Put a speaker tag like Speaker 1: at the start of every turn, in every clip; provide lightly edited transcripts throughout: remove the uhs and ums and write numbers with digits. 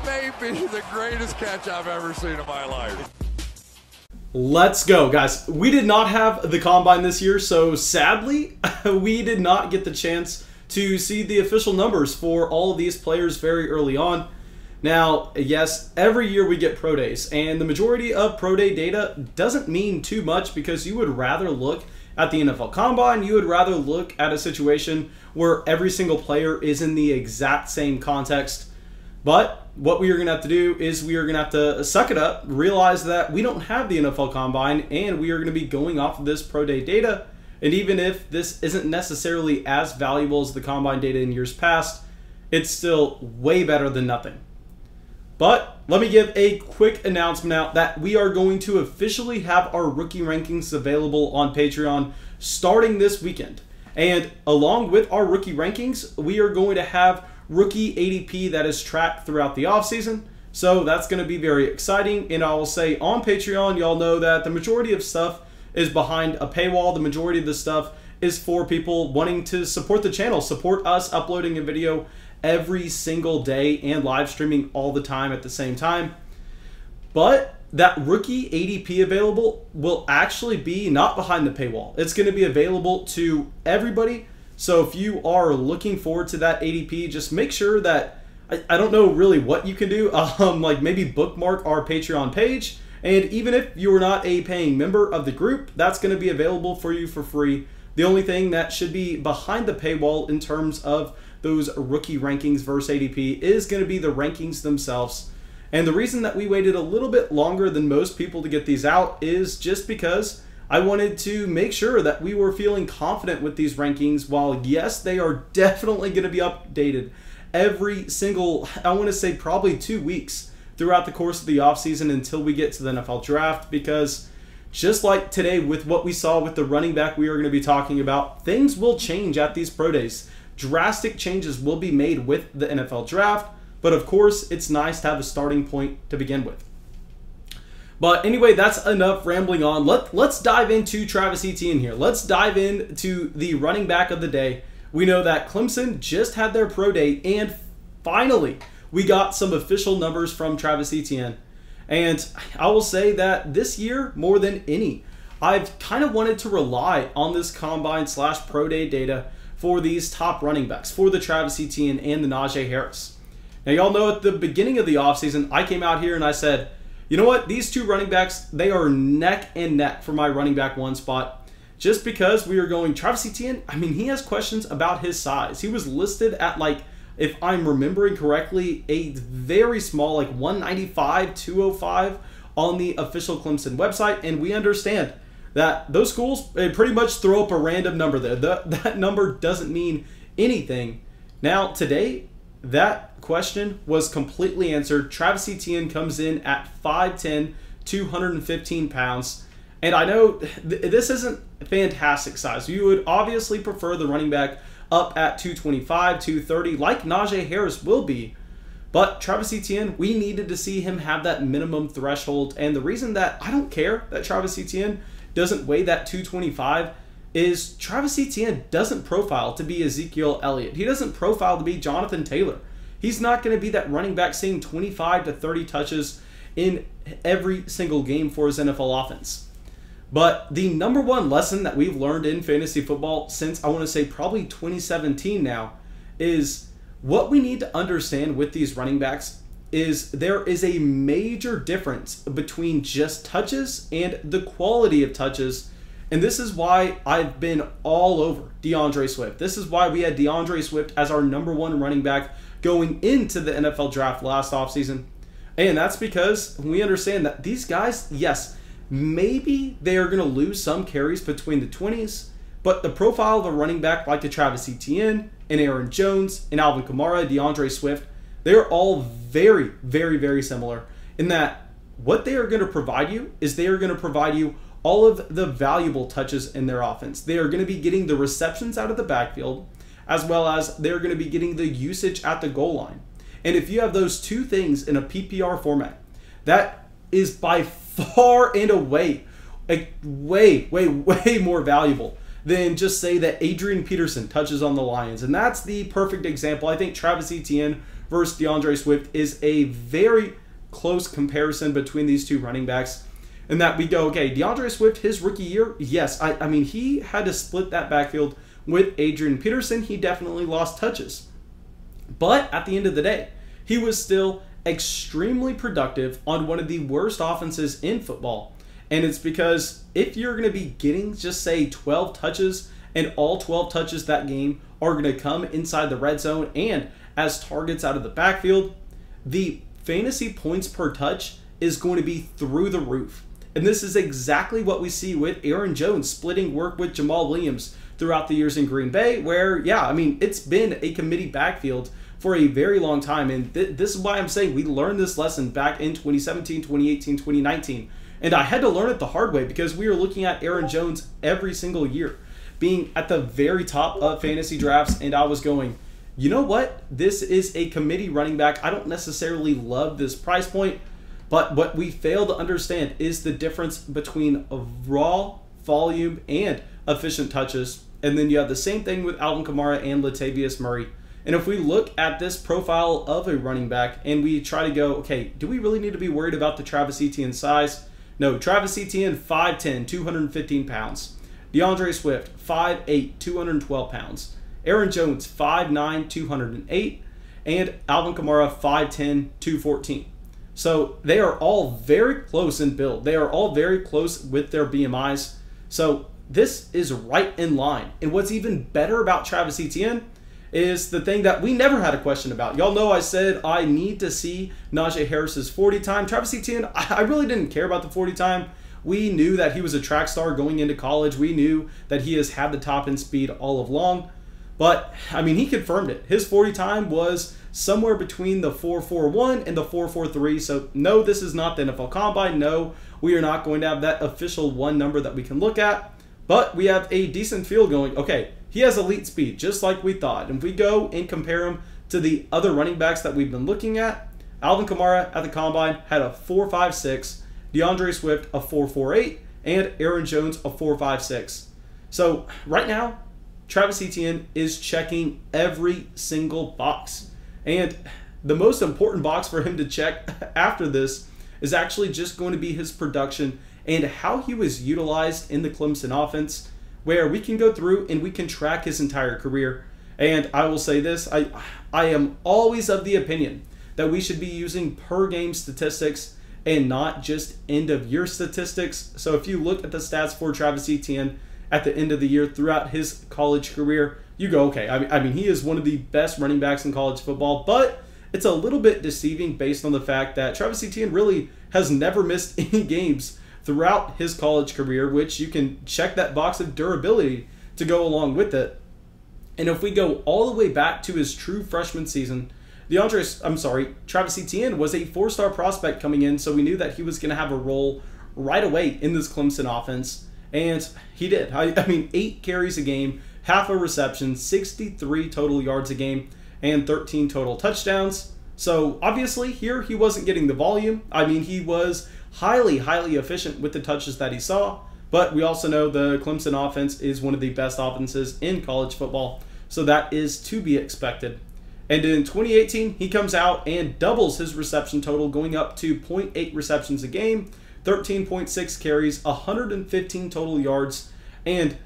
Speaker 1: That may be the greatest catch I've ever seen in my life.
Speaker 2: Let's go, guys. We did not have the Combine this year, so sadly, we did not get the chance to see the official numbers for all of these players very early on. Now, yes, every year we get Pro Days, and the majority of Pro Day data doesn't mean too much because you would rather look at the NFL Combine, you would rather look at a situation where every single player is in the exact same context. But what we are going to have to do is we are going to have to suck it up, realize that we don't have the NFL Combine, and we are going to be going off of this Pro Day data. And even if this isn't necessarily as valuable as the Combine data in years past, it's still way better than nothing. But let me give a quick announcement out that we are going to officially have our rookie rankings available on Patreon starting this weekend. And along with our rookie rankings, we are going to have rookie ADP that is tracked throughout the offseason. So that's going to be very exciting. And I will say on Patreon, y'all know that the majority of stuff is behind a paywall. The majority of the stuff is for people wanting to support the channel, support us uploading a video every single day and live streaming all the time at the same time. But that rookie ADP available will actually be not behind the paywall. It's going to be available to everybody. So if you are looking forward to that ADP, just make sure that, I don't know really what you can do, like maybe bookmark our Patreon page. And even if you are not a paying member of the group, that's going to be available for you for free. The only thing that should be behind the paywall in terms of those rookie rankings versus ADP is going to be the rankings themselves. And the reason that we waited a little bit longer than most people to get these out is just because I wanted to make sure that we were feeling confident with these rankings. While yes, they are definitely going to be updated every single, I want to say probably 2 weeks throughout the course of the offseason until we get to the NFL draft, because just like today with what we saw with the running back we are going to be talking about, things will change at these Pro Days. Drastic changes will be made with the NFL draft, but of course, it's nice to have a starting point to begin with. But anyway, that's enough rambling on. Let's dive into Travis Etienne here. Let's dive into the running back of the day. We know that Clemson just had their Pro Day, and finally, we got some official numbers from Travis Etienne. And I will say that this year, more than any, I've kind of wanted to rely on this Combine / Pro Day data for these top running backs, for the Travis Etienne and the Najee Harris. Now, y'all know at the beginning of the offseason, I came out here and I said, you know what? These two running backs, they are neck and neck for my running back one spot. Just because we are going Travis Etienne, I mean, he has questions about his size. He was listed at, like, if I'm remembering correctly, a very small, like 195, 205 on the official Clemson website. And we understand that those schools pretty much throw up a random number there. That number doesn't mean anything. Now, today, that question was completely answered. Travis Etienne comes in at 5'10", 215 pounds. And I know this isn't fantastic size. You would obviously prefer the running back up at 225, 230, like Najee Harris will be. But Travis Etienne, we needed to see him have that minimum threshold. And the reason that I don't care that Travis Etienne doesn't weigh that 225 is Travis Etienne doesn't profile to be Ezekiel Elliott. He doesn't profile to be Jonathan Taylor. He's not going to be that running back seeing 25 to 30 touches in every single game for his NFL offense. But the number one lesson that we've learned in fantasy football since, I want to say, probably 2017 now, is what we need to understand with these running backs is there is a major difference between just touches and the quality of touches. And this is why I've been all over Deandre Swift. This is why we had Deandre Swift as our number one running back going into the NFL draft last offseason. And that's because we understand that these guys, yes, maybe they are going to lose some carries between the 20s, but the profile of a running back like a Travis Etienne and Aaron Jones and Alvin Kamara, Deandre Swift, they're all very, very, very similar in that what they are going to provide you is they are going to provide you all of the valuable touches in their offense. They are going to be getting the receptions out of the backfield, as well as they're going to be getting the usage at the goal line. And if you have those two things in a PPR format, that is by far and away, like way more valuable than just say that Adrian Peterson touches on the Lions. And that's the perfect example. I think Travis Etienne versus Deandre Swift is a very close comparison between these two running backs. And that we go, okay, Deandre Swift, his rookie year, yes, I mean, he had to split that backfield with Adrian Peterson. He definitely lost touches. But at the end of the day, he was still extremely productive on one of the worst offenses in football. And it's because if you're going to be getting just say 12 touches, and all 12 touches that game are going to come inside the red zone and as targets out of the backfield, the fantasy points per touch is going to be through the roof. And this is exactly what we see with Aaron Jones splitting work with Jamal Williams throughout the years in Green Bay, where, yeah, I mean, it's been a committee backfield for a very long time. And this is why I'm saying we learned this lesson back in 2017, 2018, 2019. And I had to learn it the hard way because we were looking at Aaron Jones every single year being at the very top of fantasy drafts. And I was going, you know what? This is a committee running back. I don't necessarily love this price point. But what we fail to understand is the difference between raw volume and efficient touches. And then you have the same thing with Alvin Kamara and Latavius Murray. And if we look at this profile of a running back and we try to go, okay, do we really need to be worried about the Travis Etienne size? No, Travis Etienne, 5'10", 215 pounds. Deandre Swift, 5'8", 212 pounds. Aaron Jones, 5'9", 208. And Alvin Kamara, 5'10", 214. So they are all very close in build. They are all very close with their BMIs. So this is right in line. And what's even better about Travis Etienne is the thing that we never had a question about. Y'all know I said I need to see Najee Harris's 40 time. Travis Etienne, I really didn't care about the 40 time. We knew that he was a track star going into college. We knew that he has had the top end speed all along. But, I mean, he confirmed it. His 40 time was somewhere between the 4.41 and the 4.43. So, no, this is not the NFL Combine. No, we are not going to have that official one number that we can look at. But we have a decent feel going, okay, he has elite speed, just like we thought. And if we go and compare him to the other running backs that we've been looking at, Alvin Kamara at the Combine had a 4.56, Deandre Swift a 4.48, and Aaron Jones a 4.56. So right now, Travis Etienne is checking every single box. And the most important box for him to check after this is actually just going to be his production and how he was utilized in the Clemson offense, where we can go through and we can track his entire career. And I will say this, I am always of the opinion that we should be using per game statistics and not just end of year statistics. So if you look at the stats for Travis Etienne at the end of the year throughout his college career, you go, okay, I mean, he is one of the best running backs in college football, but it's a little bit deceiving based on the fact that Travis Etienne really has never missed any games throughout his college career, which you can check that box of durability to go along with it. And if we go all the way back to his true freshman season, Travis Etienne was a 4-star prospect coming in, so we knew that he was going to have a role right away in this Clemson offense, and he did. I mean, 8 carries a game, half a reception, 63 total yards a game, and 13 total touchdowns. So obviously here he wasn't getting the volume. I mean, he was highly efficient with the touches that he saw, but we also know the Clemson offense is one of the best offenses in college football, so that is to be expected. And in 2018, he comes out and doubles his reception total, going up to 0.8 receptions a game, 13.6 carries, 115 total yards, and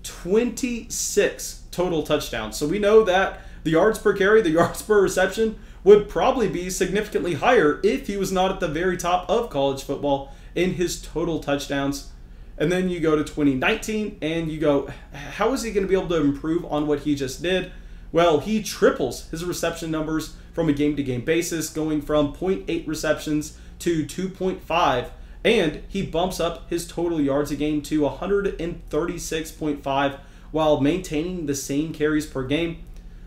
Speaker 2: 26 total touchdowns. So we know that the yards per carry, the yards per reception would probably be significantly higher if he was not at the very top of college football in his total touchdowns. And then you go to 2019 and you go, how is he going to be able to improve on what he just did? Well, he triples his reception numbers from a game-to-game basis, going from 0.8 receptions to 2.5, and he bumps up his total yards a game to 136.5 while maintaining the same carries per game.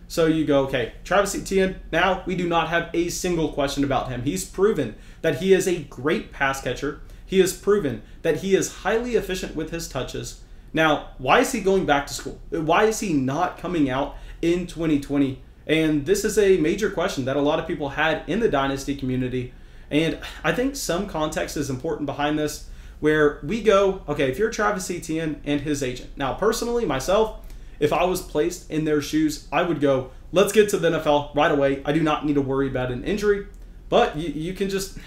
Speaker 2: So you go, okay, Travis Etienne, now we do not have a single question about him. He's proven that he is a great pass catcher. He has proven that he is highly efficient with his touches. Now, why is he going back to school? Why is he not coming out in 2020? And this is a major question that a lot of people had in the Dynasty community. And I think some context is important behind this, where we go, okay, if you're Travis Etienne and his agent. Now, personally, myself, if I was placed in their shoes, I would go, let's get to the NFL right away. I do not need to worry about an injury. But you can just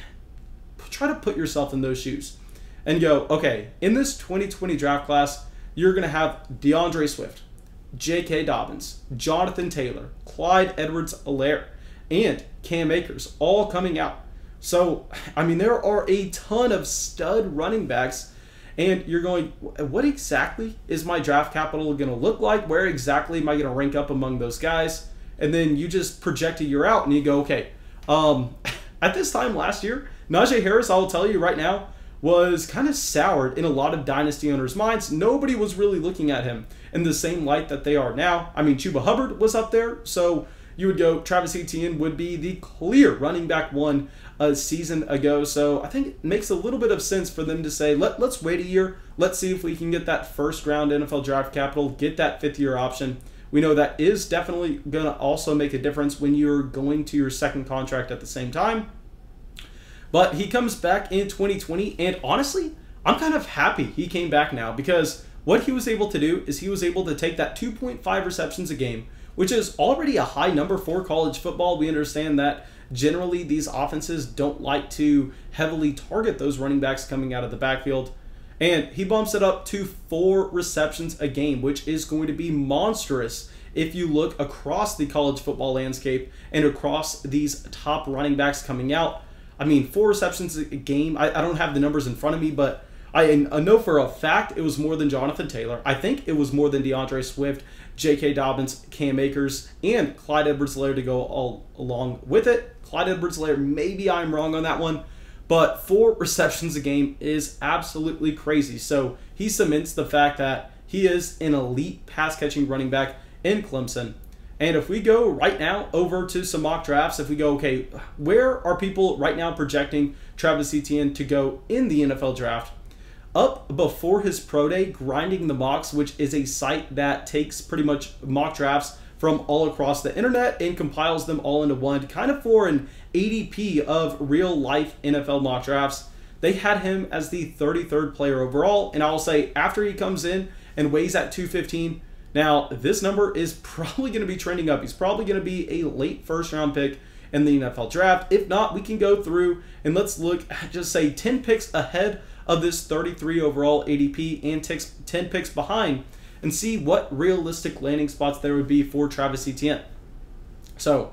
Speaker 2: try to put yourself in those shoes and go, okay, in this 2020 draft class, you're going to have Deandre Swift, J.K. Dobbins, Jonathan Taylor, Clyde Edwards-Helaire, and Cam Akers all coming out. So, I mean, there are a ton of stud running backs, and you're going, what exactly is my draft capital going to look like? Where exactly am I going to rank up among those guys? And then you just project a year out, and you go, okay, at this time last year, Najee Harris, I will tell you right now, was kind of soured in a lot of Dynasty owners' minds. Nobody was really looking at him in the same light that they are now. I mean, Chuba Hubbard was up there, so you would go, Travis Etienne would be the clear running back one a season ago. So I think it makes a little bit of sense for them to say, let's wait a year. Let's see if we can get that first round NFL draft capital, get that fifth year option. We know that is definitely going to also make a difference when you're going to your second contract at the same time. But he comes back in 2020, and honestly, I'm kind of happy he came back now, because what he was able to do is he was able to take that 2.5 receptions a game, which is already a high number for college football. We understand that generally these offenses don't like to heavily target those running backs coming out of the backfield. And he bumps it up to 4 receptions a game, which is going to be monstrous if you look across the college football landscape and across these top running backs coming out. I mean, 4 receptions a game, I don't have the numbers in front of me, but I know for a fact it was more than Jonathan Taylor. I think it was more than Deandre Swift, J.K. Dobbins, Cam Akers, and Clyde Edwards-Helaire to go all along with it. Clyde Edwards-Helaire, maybe I'm wrong on that one, but 4 receptions a game is absolutely crazy. So he cements the fact that he is an elite pass-catching running back in Clemson. And if we go right now over to some mock drafts, if we go, okay, where are people right now projecting Travis Etienne to go in the NFL draft? Up before his pro day, Grinding the Mocks, which is a site that takes pretty much mock drafts from all across the internet and compiles them all into one, kind of for an ADP of real life NFL mock drafts. They had him as the 33rd player overall, and I'll say after he comes in and weighs at 215, now this number is probably going to be trending up. He's probably going to be a late first round pick in the NFL draft. If not, we can go through and let's look at just say 10 picks ahead of this 33 overall ADP and 10 picks behind and see what realistic landing spots there would be for Travis Etienne. So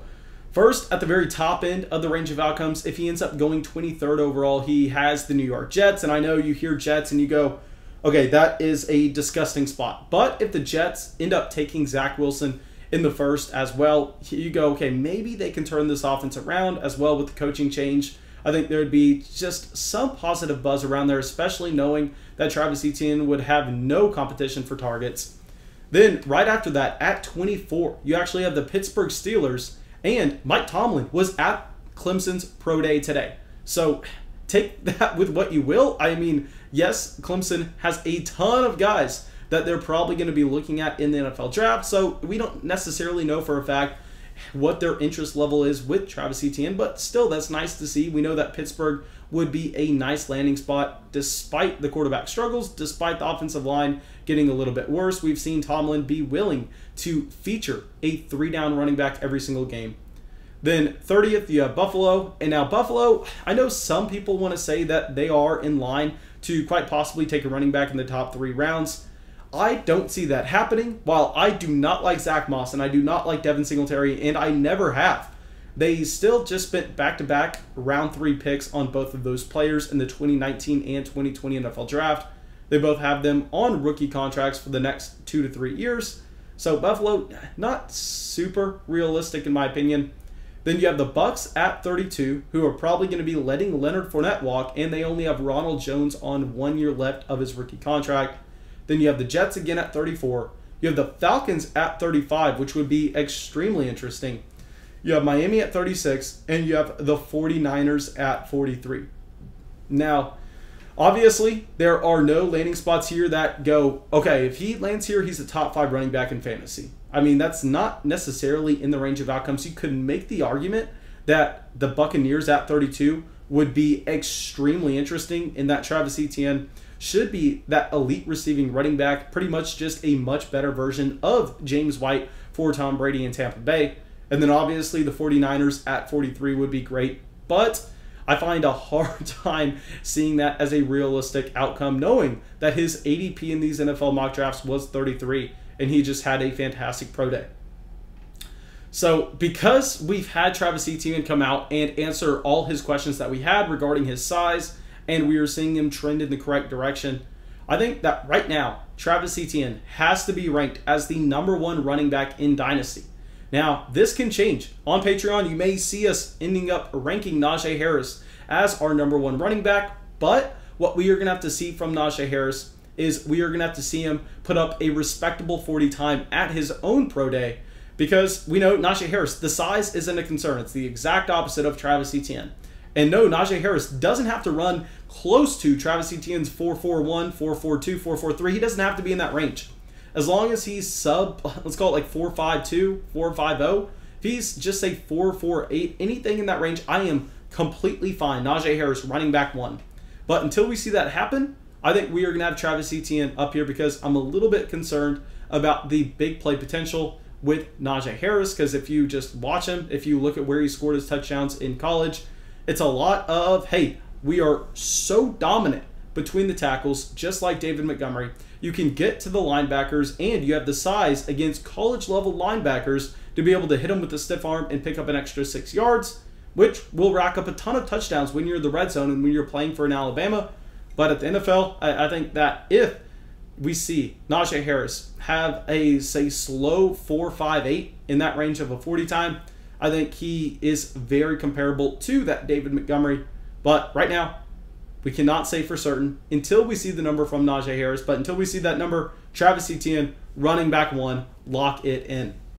Speaker 2: first, at the very top end of the range of outcomes, if he ends up going 23rd overall, he has the New York Jets. And I know you hear Jets and you go, okay, that is a disgusting spot. But if the Jets end up taking Zach Wilson in the first as well, you go, okay, maybe they can turn this offense around as well with the coaching change. I think there would be just some positive buzz around there, especially knowing that Travis Etienne would have no competition for targets. Then right after that, at 24, you actually have the Pittsburgh Steelers, and Mike Tomlin was at Clemson's pro day today. So take that with what you will. I mean, yes, Clemson has a ton of guys that they're probably going to be looking at in the NFL draft, so we don't necessarily know for a fact what their interest level is with Travis Etienne, but still, that's nice to see. We know that Pittsburgh would be a nice landing spot despite the quarterback struggles, despite the offensive line getting a little bit worse. We've seen Tomlin be willing to feature a 3-down running back every single game. Then 30th, you have Buffalo. And now Buffalo, I know some people want to say that they are in line to quite possibly take a running back in the top 3 rounds. I don't see that happening. While I do not like Zach Moss and I do not like Devin Singletary, and I never have, they still just spent back-to-back round 3 picks on both of those players in the 2019 and 2020 NFL draft. They both have them on rookie contracts for the next 2 to 3 years. So Buffalo, not super realistic in my opinion. Then you have the Bucs at 32, who are probably going to be letting Leonard Fournette walk, and they only have Ronald Jones on 1 year left of his rookie contract. Then you have the Jets again at 34. You have the Falcons at 35, which would be extremely interesting. You have Miami at 36, and you have the 49ers at 43. Now, obviously, there are no landing spots here that go, okay, if he lands here, he's a top 5 running back in fantasy. I mean, that's not necessarily in the range of outcomes. You could make the argument that the Buccaneers at 32 would be extremely interesting in that Travis Etienne should be that elite receiving running back, pretty much just a much better version of James White for Tom Brady in Tampa Bay. And then obviously the 49ers at 43 would be great, but I find a hard time seeing that as a realistic outcome, knowing that his ADP in these NFL mock drafts was 33, and he just had a fantastic pro day. So because we've had Travis Etienne come out and answer all his questions that we had regarding his size, and we are seeing him trend in the correct direction, I think that right now, Travis Etienne has to be ranked as the #1 running back in Dynasty. Now, this can change. On Patreon, you may see us ending up ranking Najee Harris as our #1 running back, but what we are going to have to see from Najee Harris is we are going to have to see him put up a respectable 40 time at his own pro day, because we know Najee Harris, the size isn't a concern. It's the exact opposite of Travis Etienne. And no, Najee Harris doesn't have to run close to Travis Etienne's 4.41, 4.42, 4.43. He doesn't have to be in that range. As long as he's sub, let's call it like 4.52, 4.50, if he's just say 4.48, anything in that range, I am completely fine. Najee Harris, running back 1. But until we see that happen, I think we are going to have Travis Etienne up here because I'm a little bit concerned about the big play potential with Najee Harris, because if you just watch him, if you look at where he scored his touchdowns in college, it's a lot of, hey, we are so dominant between the tackles, just like David Montgomery. You can get to the linebackers, and you have the size against college-level linebackers to be able to hit them with a stiff arm and pick up an extra 6 yards, which will rack up a ton of touchdowns when you're in the red zone and when you're playing for an Alabama. But at the NFL, I think that if we see Najee Harris have a, say, slow 4.58 in that range of a 40 time, I think he is very comparable to that David Montgomery. But right now, we cannot say for certain until we see the number from Najee Harris. But until we see that number, Travis Etienne, running back 1, lock it in.